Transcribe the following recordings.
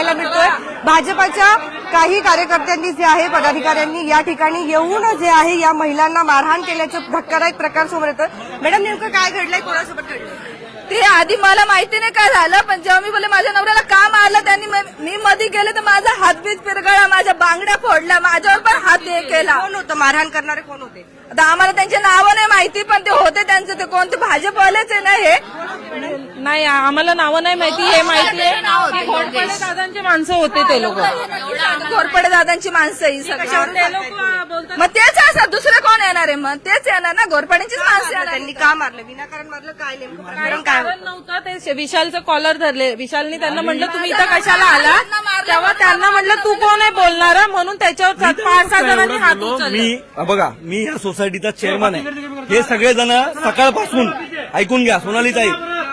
बघायला मिळतोय। भाजपाच्या काही कार्यकर्त्यांनी जे आहे पदाधिकाऱ्यांनी या ठिकाणी येऊन जे आहे या महिलांना मारहाण केल्याचं धक्कादायक प्रकार समोर येतोय। मॅडम नेमकं काय घडलंय, कोणासोबत घडलंय? ते आधी मला माहिती नाही काय झालं, पण जेव्हा मी बोलले माझ्या नवऱ्याला का मारलं त्यांनी, मी मध्ये गेले तर माझा हातबीत पिरगळला, माझ्या बांगड्या फोडल्या, माझ्यावर पण हात हे केला। कोण होतं मारहाण करणारे, कोण होते? आता आम्हाला त्यांचे नावं नाही माहिती, पण ते होते त्यांचे, ते कोणते भाजपवालेच आहे ना हे? नाही, आम्हाला नावं नाही माहिती, हे माहिती आहे घोरपडे दादांचे माणसं होते ते लोक, घोरपडे दादांची माणसं ही सगळी ते लोक बोलतात। मग तेच असं दुसरं कोण येणार आहे? मग तेच येणार ना, घोरपड्यांचीच माणसं येणार। त्यांनी का मारलं, विनाकारण मारलं, काय नेमकं प्रकरण काय कारण नव्हतं, ते विशालचं कॉलर धरले, विशालनी त्यांना म्हटलं तुम्ही इथं कशाला आला, तेव्हा त्यांना म्हटलं तू कोण आहे बोलणारा, म्हणून त्याच्यावर 5-6 जणांनी हात उचलले। मी बघा, मी या सोसायटीचा चेअरमन आहे। हे सगळेजण सकाळपासून ऐकून घ्या, सोनालीताई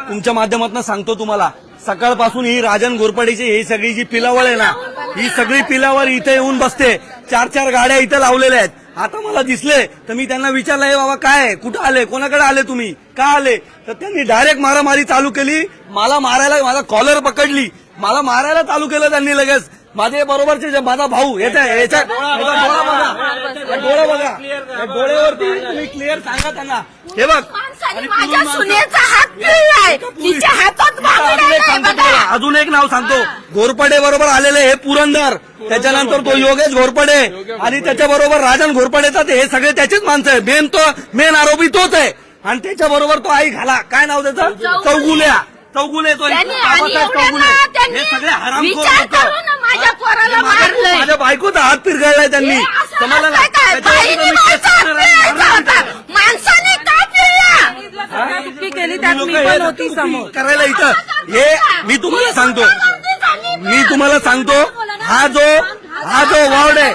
तुमच्या माध्यमातून सांगतो तुम्हाला, सकाळपासून ही राजन घोरपडेची ही सगळी जी पिलावळ आहे ना, ही सगळी पिलावळ इथे येऊन बसते। 4-4 गाड्या इथे लावलेल्या आहेत। आता मला दिसले तर मी त्यांना विचारलं, हे बाबा काय, कुठं आले, कोणाकडे आले तुम्ही, का आले? तर त्यांनी डायरेक्ट मारामारी चालू केली, मला मारायला, माझा कॉलर पकडली, मला मारायला चालू केलं त्यांनी लगेच। माझे बरोबरचे जे माझा भाऊ याच्या डोळा बघा, डोळ्यावरती तुम्ही क्लिअर सांगा त्यांना, हे बघ माझ्या सुनेचा हात पिळलाय, तिच्या हातात बांगड्या नाही। अजून एक नाव सांगतो, घोरपडे बरोबर आलेले हे पुरंदर, त्याच्यानंतर तो योगेश घोरपडे आणि त्याच्या बरोबर राजन घोरपडेचा, हे सगळे त्याचेच माणसं आहे। मेन आरोपी तोच आहे, आणि त्याच्या बरोबर तो आई घाला, काय नाव त्याचं, चौगुले तो बाबासाहेब चौगुले, हे सगळे हरामखोर लोक। माझ्या बायकोचा हात पिरगळलाय त्यांनी, तुम्हाला केली त्यात मी पण होती समोर करायला इथं। हे मी तुम्हाला सांगतो, हा जो वॉर्ड आहे,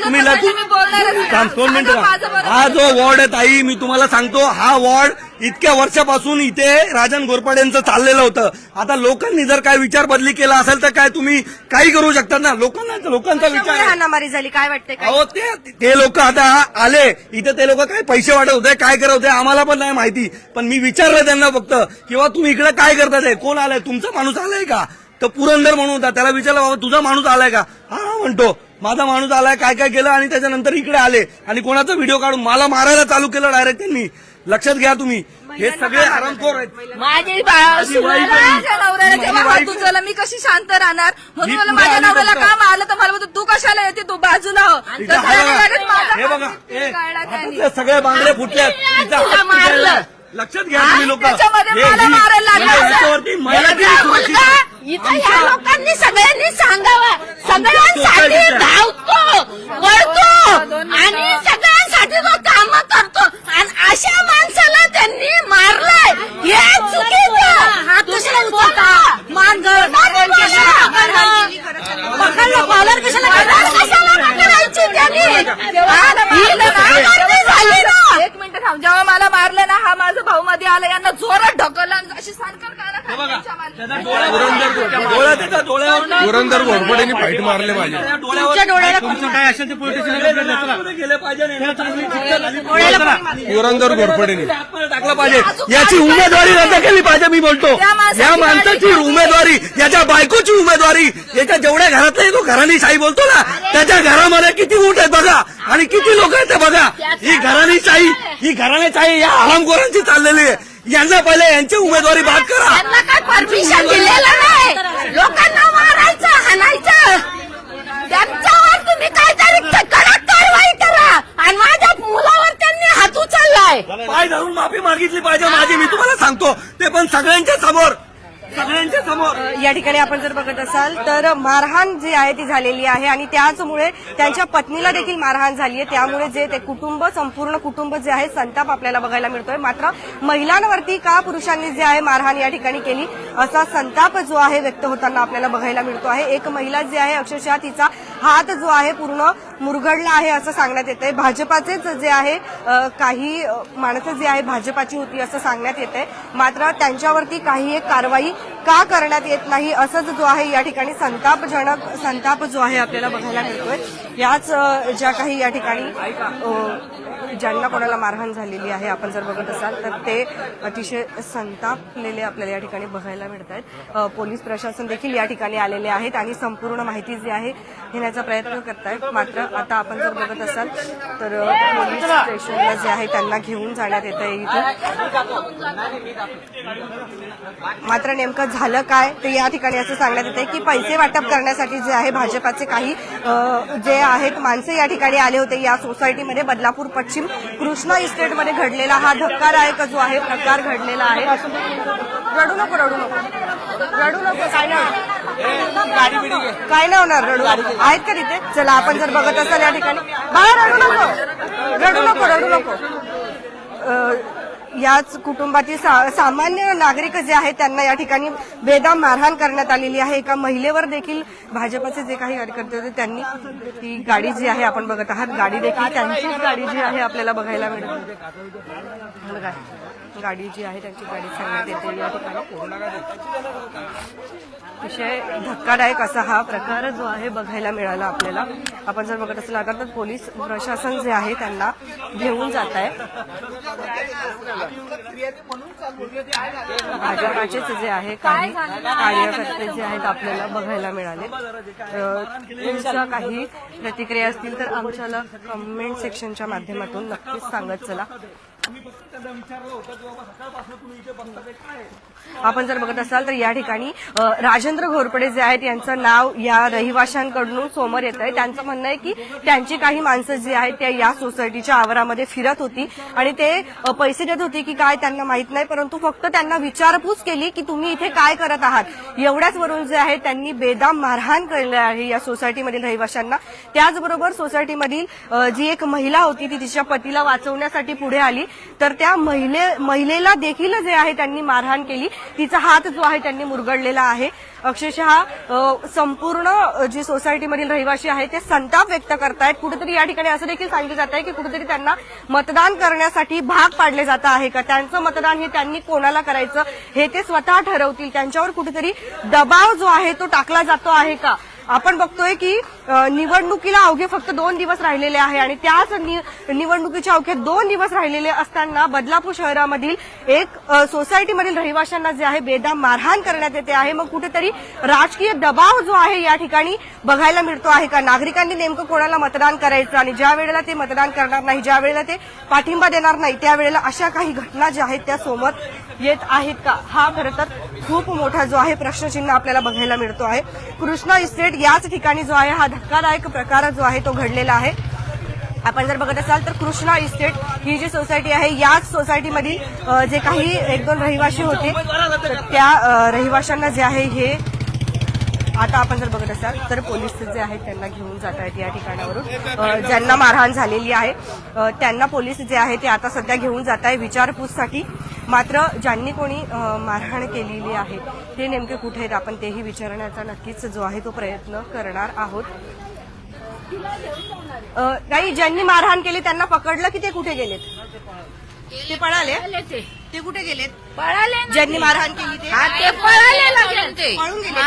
तुम्ही 2 मिनिटं, हा जो वॉर्ड आहे ताई, मी तुम्हाला सांगतो, हा वॉर्ड इतक्या वर्षापासून इथे राजन घोरपडेंचं चाललेलं होतं। आता लोकांनी जर काय विचार बदली केला असेल तर काय तुम्ही काही करू शकतात ना, लोकांचा विचार हाणामारी झाली, काय वाटतंय? अहो ते लोक आता आले इथे, ते लोक काय पैसे वाटत होते, काय करत होते आम्हाला पण नाही माहिती, पण मी विचारलं त्यांना फक्त, किंवा तुम्ही इकडे काय करतात, कोण आलाय, तुमचा माणूस आलाय का? तर पुरंदर म्हणून होता, त्याला विचारलं बाबा तुझा माणूस आलाय का? हा म्हणतो माझा माणूस आलाय, काय काय केलं, आणि त्याच्यानंतर इकडे आले आणि कोणाचा व्हिडिओ काढून मला मारायला चालू केलं डायरेक्ट त्यांनी। लक्षात घ्या तुम्ही, हे सगळे हरामखोर आहेत। माझी नवऱ्याला जेव्हा हात उचलला मी कशी शांत राहणार, म्हणून मला माझ्या नवऱ्याला का मारलं, तर मला बोलतो तू कशाला येते, तू बाजूला हो। हे बघा, सगळे बांगडे फुटल्यात, लक्षात घ्या तुम्ही लोक, इथं या लोकांनी सगळ्यांनी सांगावं, सगळ्यांसाठी धावतो, वळतो आणि सगळ्यांसाठी तो काम करतो, आणि अशा माणसाला त्यांनी मारलंय, हे चुकीचं। दुसरा उचलता कॉलर कशाला पकडायची त्यांनी? 1 मिनिट थांब, जेव्हा मला मारलं ना, हा माझा भाऊ मध्ये आला, यांना जोरात ढकललं, अशी सारखं पुरंदर घोरपडेंनी फाईट मारले माझे, काय असेल ते पोलीस गेले पाहिजे, पुरंदर घोरपडेंनी टाकलं पाहिजे, याची उमेदवारी रद्द केली पाहिजे। मी बोलतो, या माणसाची उमेदवारी, याच्या बायकोची उमेदवारी, याच्या जेवढ्या घरातला तो घराणीशाही बोलतो ना, त्याच्या घरामध्ये किती वोट आहेत बघा, आणि किती लोक आहेत ते बघा। ही घराणेशाही या हरामखोरांची चाललेली आहे। यांना पहिले यांची उमेदवारी बाद करा। त्यांना काय परमिशन दिलेलं नाही, लोकांना मारायचं, हाणायचं, त्यांच्यावर तुम्ही काहीतरी कडक कारवाई करा, आणि माझ्या मुलावर त्यांनी हात उचललाय। पाय धरून माफी मागितली पाहिजे माझी, मी तुम्हाला सांगतो, ते पण सगळ्यांच्या समोर। या ठिकाणी आपण जर बघत असाल तर मारहाण जी आहे ती झालेली आहे, आणि त्याचमुळे त्यांच्या पत्नीला देखील मारहाण झाली आहे। त्यामुळे जे ते कुटुंब, संपूर्ण कुटुंब जे आहे, संताप आपल्याला बघायला मिळतोय। मात्र महिलांवरती का पुरुषांनी जे आहे मारहाण या ठिकाणी केली, असा संताप जो आहे व्यक्त होताना आपल्याला बघायला मिळतो आहे। एक महिला जी आहे, अक्षरशः तिचा हात जो आहे पूर्ण मुरगळला आहे असं सांगण्यात येतंय। भाजपाचेच जे आहे काही माणसं जी आहे भाजपाची होती असं सांगण्यात येतंय, मात्र त्यांच्यावरती काही एक कारवाई का करण्यात येत नाही असंच जो आहे या ठिकाणी संताप जो आहे आपल्याला बघायला मिळतोय. याच ज्या काही या ठिकाणी ज्यांना कोणाला मारहाण झालेली आहे आपण जर बघत असाल तर ते अतिशय संतापलेले आपल्याला या ठिकाणी बघायला मिळत आहेत. पोलीस प्रशासन देखील या ठिकाणी आलेले आहेत आणि संपूर्ण माहिती जी आहे घेण्याचा प्रयत्न करतायत. मात्र आता आपण जर बघत असाल तर पोलीस स्टेशनला जे आहे त्यांना घेऊन जाण्यात येत आहे इथून. मात्र नेमकं झालं काय ते या ठिकाणी असं सांगण्यात येते की पैसे वाटप करण्यासाठी जे आहे भाजपाचे काही जे आहेत माणसे या ठिकाणी आले होते या सोसायटीमध्ये. बदलापूर पश्चिम कृष्णा इस्टेटमध्ये घडलेला हा धक्कादायक जो आहे प्रकार घडलेला आहे. रडू नको काय नाही होणार रडू आहेत का तिथे. चला आपण जर बघत असाल या ठिकाणी बाळा रडू नको याच कुटुंबातील सामान्य नागरिक जे आहेत त्यांना या ठिकाणी बेदम मारहाण करण्यात आलेली आहे. एका महिलेवर देखील भाजपचे जे काही कार्यकर्ते होते त्यांनी ती गाडी जी आहे आपण बघत आहात गाडी देखील त्यांचीच गाडी जी आहे आपल्याला बघायला मिळते. गाडी जी आहे त्यांची गाडी सांगण्यात येते या ठिकाणी. अतिशय धक्कादायक असा हा प्रकार जो आहे बघायला मिळाला आपल्याला. आपण जर बघत असेल तर पोलीस प्रशासन जे आहे त्यांना घेऊन जात आहे. भाजपाचेच जे आहे काही कार्यकर्ते जे आहेत आपल्याला बघायला मिळाले. तुमच्या काही प्रतिक्रिया असतील तर आमच्याला कमेंट सेक्शनच्या माध्यमातून नक्कीच सांगत चला. आपण जर बघत असाल तर या ठिकाणी राजेंद्र घोरपडे जे आहेत यांचं नाव या रहिवाशांकडून समोर येत आहे. त्यांचं म्हणणं आहे की त्यांची काही माणसं जी आहेत त्या या सोसायटीच्या आवारामध्ये फिरत होती आणि ते पैसे देत होती की काय त्यांना माहित नाही, परंतु फक्त त्यांना विचारपूस केली की तुम्ही इथे काय करत आहात. एवढ्याच वरून जे आहे त्यांनी बेदम मारहाण केली आहे या सोसायटीमधील रहिवाशांना. त्याचबरोबर सोसायटीमधील जी एक महिला होती ती तिच्या पतीला वाचवण्यासाठी पुढे आली तर त्या महिलेला देखील जे आहे त्यांनी मारहाण केली. तिचा हात जो आहे त्यांनी मुरगळलेला आहे. अक्षरशः संपूर्ण जी सोसायटीमधील रहिवासी आहे ते संताप व्यक्त करतायत. कुठेतरी या ठिकाणी असं देखील सांगितलं जात आहे की कुठेतरी त्यांना मतदान करण्यासाठी भाग पाडले जात आहे का. त्यांचं मतदान हे त्यांनी कोणाला करायचं हे ते स्वतः ठरवतील. त्यांच्यावर कुठेतरी दबाव जो आहे तो टाकला जातो आहे का. आपण बघतोय की निवडणुकीला अवघे फक्त 2 दिवस राहिलेले आहे आणि त्याच निवडणुकीच्या अवघे 2 दिवस राहिलेले असताना बदलापूर शहरामधील एक सोसायटीमधील रहिवाशांना जे आहे बेदम मारहाण करण्यात येते आहे. मग कुठेतरी राजकीय दबाव जो आहे या ठिकाणी बघायला मिळतो आहे का. नागरिकांनी नेमकं कोणाला मतदान करायचं आणि ज्या वेळेला ते मतदान करणार नाही, ज्या वेळेला ते पाठिंबा देणार नाही त्यावेळेला अशा काही घटना ज्या आहेत त्या समोर येत आहेत का. हा खरं तर खूप मोठा जो आहे प्रश्नचिन्ह आपल्याला बघायला मिळतो आहे. कृष्णा इस्टेट याच ठिकाणी जो आहे हा धक्कादायक प्रकार जो आहे तो घडलेला आहे. आपण जर बघत असाल तर कृष्णा इस्टेट ही जी सोसायटी आहे याच सोसायटीमधील जे काही 1-2 रहिवासी होते तर त्या रहिवाशांना जे आहे हे आता आपण जर बघत असाल तर पोलीस जे आहेत त्यांना घेऊन जात आहेत या ठिकाणावरून. ज्यांना मारहाण झालेली आहे त्यांना पोलीस जे आहे ते आता सध्या घेऊन जात आहे विचारपूससाठी. मात्र ज्यांनी कोणी मारहाण केलेली आहे ते नेमके कुठे आहेत आपण तेही विचारण्याचा नक्कीच जो आहे तो प्रयत्न करणार आहोत. काही ज्यांनी मारहाण केली त्यांना पकडलं की ते कुठे गेलेत. ते पळाले. ते कुठे गेलेत. पळाले ज्यांनी मारहाण केली ते पळून पळून गेले.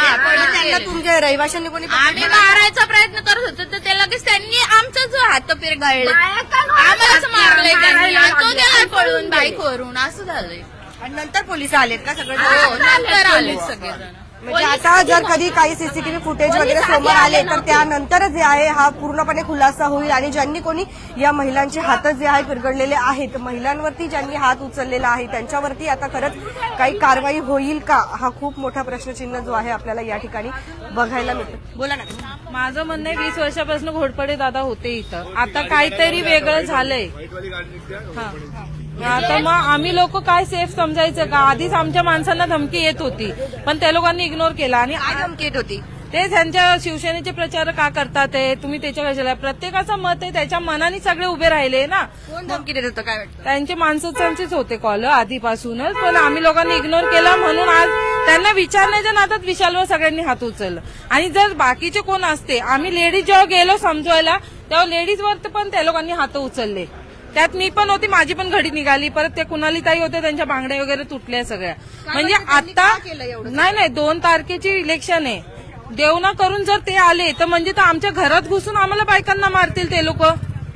त्यांना तुमच्या रहिवाशांनी कोणी आम्ही मारायचा प्रयत्न करत होतो तर ते लगेच त्यांनी आमचा जो हात पिरगाळले आम्हालाच मारले त्यांनी आणि तो गेला पळून बाईकवरून. असं झालंय. आणि नंतर पोलिस आलेत का सगळे. नंतर आले सगळेजण. म्हणजे आता जर कधी काही सीसीटीव्ही फुटेज वगैरे समोर आले तर त्यानंतर जे आहे हा पूर्णपणे खुलासा होईल. आणि ज्यांनी कोणी या महिलांचे हात जे आहे पिरगडलेले आहेत, महिलांवरती ज्यांनी हात उचललेला आहे त्यांच्यावरती आता खरंच काही कारवाई होईल का हा खूप मोठा प्रश्नचिन्ह जो आहे आपल्याला या ठिकाणी बघायला मिळतो. बोला ना. माझं म्हणणं आहे 20 वर्षापासून घोरपडे दादा होते इथं. आता काहीतरी वेगळं झालंय. आता मग आम्ही लोक काय सेफ समजायचं का. आधीच आमच्या माणसांना धमकी येत होती पण त्या लोकांनी इग्नोर केला. आणि धमकी येत होती ते त्यांच्या शिवसेनेचे प्रचार का करतात ते तुम्ही त्याच्या कशाला. प्रत्येकाचं मत आहे त्याच्या मनाने सगळे उभे राहिले ना. कोण धमकी देत होतं काय वाटतं. त्यांचे माणसांचेच होते कॉल आधीपासूनच पण आम्ही लोकांनी इग्नोर केला म्हणून आज त्यांना विचारण्याच्या नादात विशालवर सगळ्यांनी हात उचललं. आणि जर बाकीचे कोण असते आम्ही लेडीज जेव्हा गेलो समजवायला तेव्हा लेडीजवर पण त्या लोकांनी हात उचलले. त्यात मी पण होती, माझी पण घडी निघाली. परत ते कुणाली ताई होते, त्यांच्या बांगड्या वगैरे तुटल्या सगळ्या. म्हणजे आता नाही 2 तारखेची इलेक्शन आहे. देवना करून जर ते आले तर म्हणजे तर आमच्या घरात घुसून आम्हाला बायकांना मारतील ते लोक.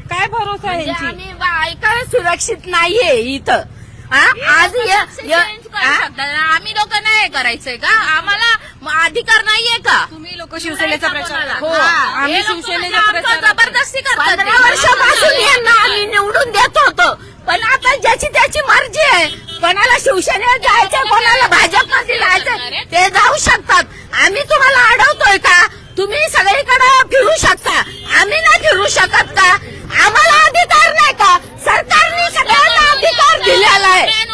काय भरोसा आहे यांची? आम्ही बायका सुरक्षित नाहीये इथं. आज आम्ही लोक नाही करायचंय का? आम्हाला अधिकार नाहीये का? तुम्ही लोक शिवसेनेचा प्रचार हो, आम्ही शिवसेनेचा प्रचार जबरदस्ती करतो. 15 वर्षापासून यांना आम्ही निवडून देत होतो, पण आता ज्याची त्याची मर्जी आहे. कोणाला शिवसेनेत जायचं, कोणाला भाजपमध्ये जायचं, ते जाऊ शकतात. आम्ही तुम्हाला अडवतोय का? तुम्ही सगळीकडे फिरू शकता, आम्ही नाही फिरू शकत का? आम्हाला अधिकार नाही का? सरकारने सगळ्यांना अधिकार दिलेला आहे.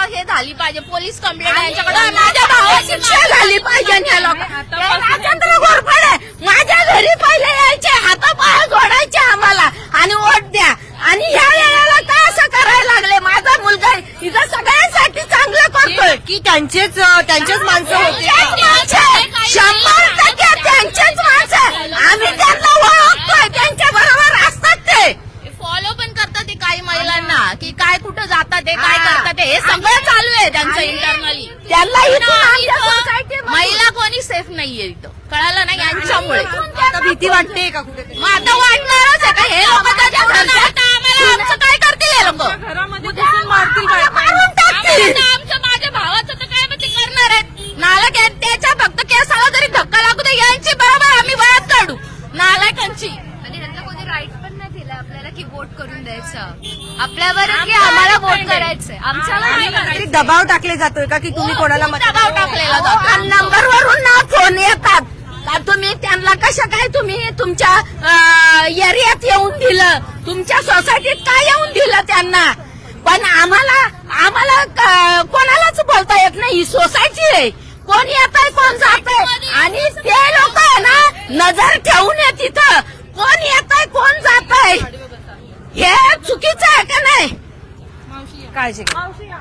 हे झाली पाहिजे, पोलीस कंप्लेंट यांच्याकडे. माझ्या भावाची शिक्षा झाली पाहिजे. राजेंद्र घोरपडे माझ्या घरी पहिले यायचे, हातापाय जोडायचे आम्हाला आणि वोट द्या. आणि ह्या वेळेला काय असं करायला लागले? माझा मुलगा इथं सगळ्यांसाठी चांगलं करतोय की त्यांचेच माणसं होते. 100% त्यांचेच माणसं. आम्ही त्यांना ओळखतोय, त्यांच्या बरोबर असतात. ते फॉलो पण करतात ते काही महिलांना, की काय कुठं जातात ते, काय करतात ते, हे सगळं चालू आहे त्यांचं इंटरनली. त्यांना महिला कोणी सेफ नाहीये इथं, कळालं नाही यांच्यामुळे. आता भीती वाटते का कुठे? मग आता वाटणारच आहे का? हे लोक त्याच्या घरच्यात आम्हाला आमचं काय करतील हे लोक? घरामध्ये घुसून मारतील बायका. मारून टाकतील. आमचं माझ्या भावाचं तर काय ते करणार आहेत? नालायक आहेत. त्याच्या फक्त केसाला जरी धक्का लागू दे, यांची बरोबर आम्ही वयात काढू नालायकांची. आणि त्यांना कोणी राईट पण नाही दिला आपल्याला की वोट करून द्यायचं आपल्यावर, की आम्हाला वोट करायचंय. आमच्यावर दबाव टाकले जातोय का की तुम्ही कोणाला दबाव टाकलेला जातो. नंबरवरून ना फोन येतात का तुम्ही त्यांना कसं काय तुम्ही तुमच्या एरियात येऊन दिलं, तुमच्या सोसायटीत काय येऊन दिलं त्यांना? पण आम्हाला कोणालाच बोलता येत नाही. ही सोसायटी आहे, कोण येत आहे कोण जात आहे. आणि ते लोक आहे ना नजर ठेवून आहे तिथं, कोण येत आहे कोण जात आहे. हे चुकीचं आहे का नाही? काळजी घ्या.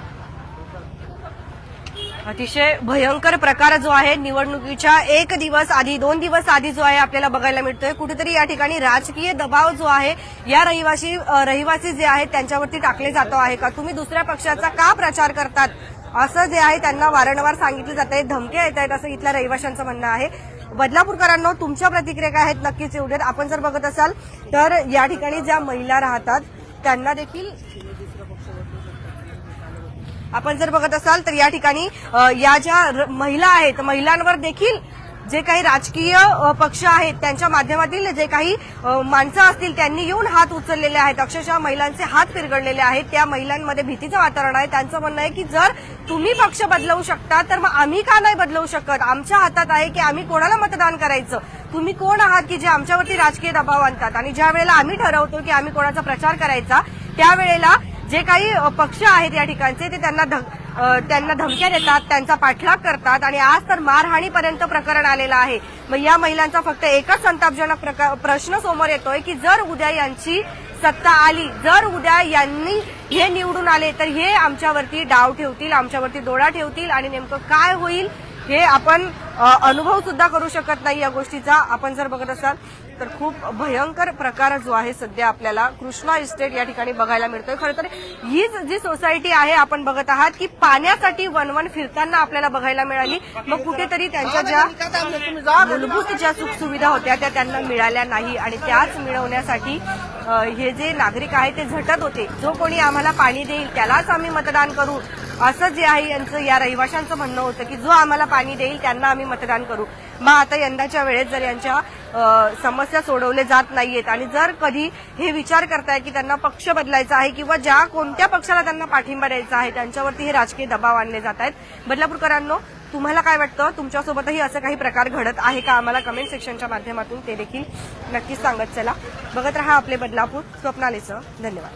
अतिशय भयंकर प्रकार जो आहे निवडणुकीच्या 1 दिवस आधी 2 दिवस आधी जो आहे आपल्याला बघायला मिळतोय. कुठेतरी या ठिकाणी राजकीय दबाव जो आहे या रहिवासी जे आहेत त्यांच्यावरती टाकले जातो आहे का? तुम्ही दुसऱ्या पक्षाचा का प्रचार करतात असं जे आहे त्यांना वारंवार सांगितलं जात आहे. धमक्या येत आहेत असं इथल्या रहिवाशांचं म्हणणं आहे. बदलापूरकरांनो, तुमच्या प्रतिक्रिया काय आहेत नक्कीच येऊ देत. आपण जर बघत असाल तर या ठिकाणी ज्या महिला राहतात त्यांना देखील आपण जर बघत असाल तर या ठिकाणी या ज्या महिला आहेत महिलांवर देखील जे काही राजकीय पक्ष आहेत त्यांच्या माध्यमातील जे काही माणसं असतील त्यांनी येऊन हात उचललेले आहेत. अक्षरशः महिलांचे हात पिरगडलेले आहेत. त्या महिलांमध्ये भीतीचं वातावरण आहे. त्यांचं म्हणणं आहे की जर तुम्ही पक्ष बदलवू शकता तर मग आम्ही का नाही बदलवू शकत? आमच्या हातात आहे की आम्ही कोणाला मतदान करायचं. तुम्ही कोण आहात की जे आमच्यावरती राजकीय दबाव आणतात? आणि ज्या वेळेला आम्ही ठरवतो की आम्ही कोणाचा प्रचार करायचा त्यावेळेला जे काही पक्ष आहेत या ठिकाणचे ते त्यांना धमक्या देतात, त्यांचा पाठलाग करतात आणि आज तर मारहाणीपर्यंत प्रकरण आलेलं आहे. मग या महिलांचा फक्त एकच संतापजनक प्रश्न समोर येतोय की जर उद्या यांची सत्ता आली, जर उद्या यांनी हे निवडून आले तर हे आमच्यावरती डाव ठेवतील, आमच्यावरती डोळा ठेवतील आणि नेमकं काय होईल हे आपण अनुभव सुद्धा करू शकत नाही या गोष्टीचा. आपण जर बघत असाल तर खूप भयंकर प्रकार जो आहे सध्या आपल्याला कृष्णा इस्टेट या ठिकाणी बघायला मिळतोय. खरं तर हीच जी सोसायटी आहे आपण बघत आहात की पाण्यासाठी वनवन फिरताना आपल्याला बघायला मिळाली. मग कुठेतरी त्यांच्या ज्या मूलभूत ज्या सुखसुविधा होत्या त्या त्यांना मिळाल्या नाही आणि त्याच मिळवण्यासाठी हे जे नागरिक आहेत ते झटत होते. जो कोणी आम्हाला पाणी देईल त्यालाच आम्ही मतदान करू असं जे आहे यांचं या रहिवाशांचं म्हणणं होतं की जो आम्हाला पाणी देईल त्यांना आम्ही मतदान करू. मग आता यंदाच्या वेळेस जर यांच्या समस्या सोडवल्या जात नाहीयेत आणि जर कधी हे विचार करताय की त्यांना पक्ष बदलायचा आहे किंवा ज्या कोणत्या पक्षाला त्यांना पाठिंबा द्यायचा आहे त्यांच्यावरती हे राजकीय दबाव आणले जात आहेत. बदलापूरकरांनो, तुम्हाला काय वाटतं? तुमच्यासोबतही असं काही प्रकार घडत आहे का? आम्हाला कमेंट सेक्शनच्या माध्यमातून ते देखील नक्कीच सांगत चला. बघत रहा आपले बदलापूर. स्वप्नालीसह धन्यवाद.